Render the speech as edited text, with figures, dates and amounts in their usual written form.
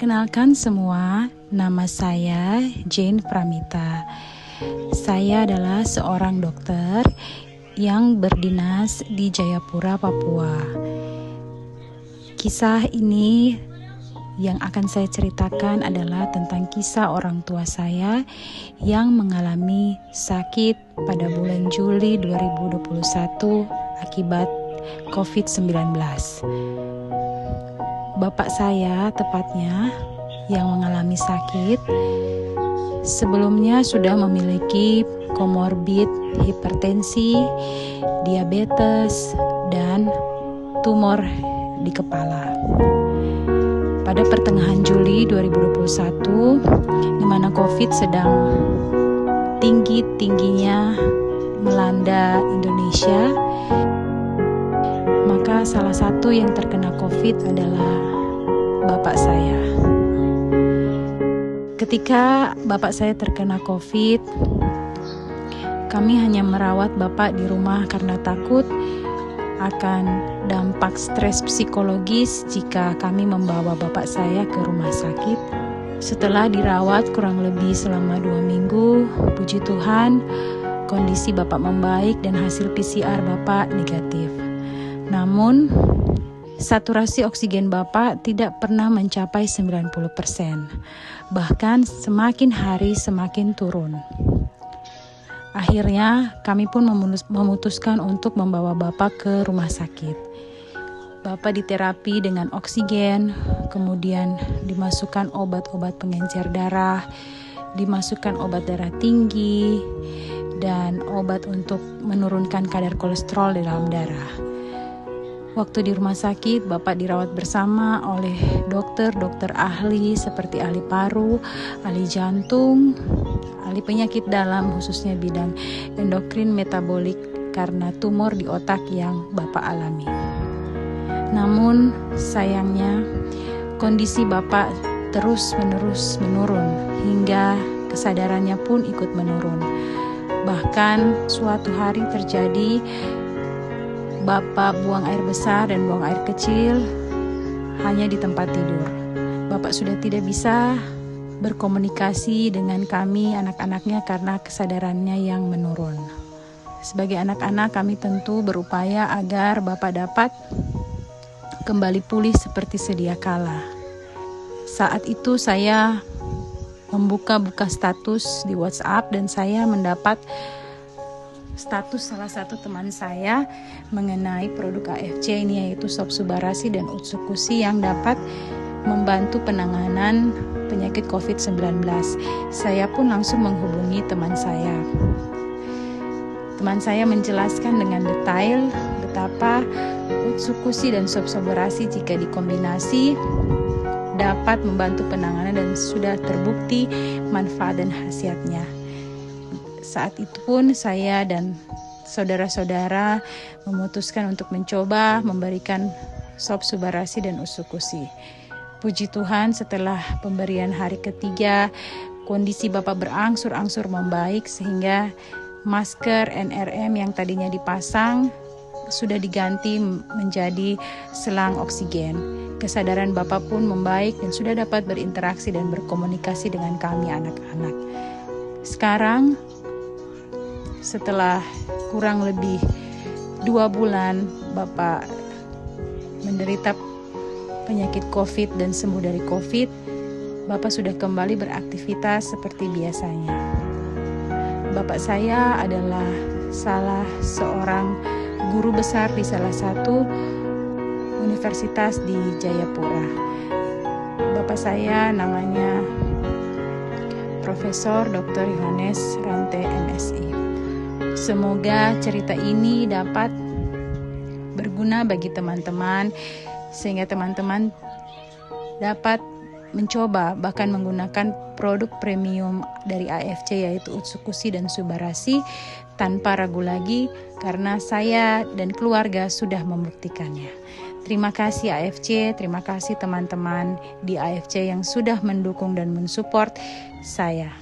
Perkenalkan semua, nama saya Jane Pramita. Saya adalah seorang dokter yang berdinas di Jayapura, Papua. Kisah ini yang akan saya ceritakan adalah tentang kisah orang tua saya yang mengalami sakit pada bulan Juli 2021 akibat COVID-19. Bapak saya tepatnya yang mengalami sakit sebelumnya sudah memiliki komorbid hipertensi, diabetes, dan tumor di kepala. Pada pertengahan Juli 2021, di mana COVID sedang tinggi-tingginya melanda Indonesia, maka salah satu yang terkena COVID adalah bapak saya. Ketika bapak saya terkena COVID, kami hanya merawat bapak di rumah karena takut akan dampak stres psikologis jika kami membawa bapak saya ke rumah sakit. Setelah dirawat kurang lebih selama 2 minggu, puji Tuhan, kondisi bapak membaik dan hasil PCR bapak negatif. Namun, saturasi oksigen bapak tidak pernah mencapai 90%. Bahkan semakin hari semakin turun. Akhirnya kami pun memutuskan untuk membawa bapak ke rumah sakit. Bapak diterapi dengan oksigen, kemudian dimasukkan obat-obat pengencer darah, dimasukkan obat darah tinggi, dan obat untuk menurunkan kadar kolesterol di dalam darah. Waktu di rumah sakit, bapak dirawat bersama oleh dokter ahli seperti ahli paru, ahli jantung, ahli penyakit dalam khususnya bidang endokrin metabolik karena tumor di otak yang bapak alami. Namun sayangnya kondisi bapak terus-menerus menurun hingga kesadarannya pun ikut menurun. Bahkan suatu hari terjadi bapak buang air besar dan buang air kecil hanya di tempat tidur. Bapak sudah tidak bisa berkomunikasi dengan kami anak-anaknya karena kesadarannya yang menurun. Sebagai anak-anak kami tentu berupaya agar bapak dapat kembali pulih seperti sedia kala. Saat itu saya membuka status di WhatsApp dan saya mendapat status salah satu teman saya mengenai produk AFC ini, yaitu Sobsubarasi dan Utsukusi yang dapat membantu penanganan penyakit COVID-19. Saya pun langsung menghubungi teman saya. Teman saya menjelaskan dengan detail betapa Utsukusi dan Sobsubarasi jika dikombinasi dapat membantu penanganan dan sudah terbukti manfaat dan khasiatnya. Saat itu pun saya dan saudara-saudara memutuskan untuk mencoba memberikan Sobsubarasi dan Utsukusi. Puji Tuhan, setelah pemberian hari ketiga, kondisi bapak berangsur-angsur membaik sehingga masker NRM yang tadinya dipasang sudah diganti menjadi selang oksigen. Kesadaran bapak pun membaik dan sudah dapat berinteraksi dan berkomunikasi dengan kami anak-anak. Sekarang, setelah kurang lebih 2 bulan bapak menderita penyakit COVID dan sembuh dari COVID, bapak sudah kembali beraktivitas seperti biasanya. Bapak saya adalah salah seorang guru besar di salah satu universitas di Jayapura. Bapak saya namanya Profesor Dr. Yohanes Rante MSI. Semoga cerita ini dapat berguna bagi teman-teman sehingga teman-teman dapat mencoba bahkan menggunakan produk premium dari AFC yaitu Utsukusi dan Subarasi tanpa ragu lagi karena saya dan keluarga sudah membuktikannya. Terima kasih AFC, terima kasih teman-teman di AFC yang sudah mendukung dan mensupport saya.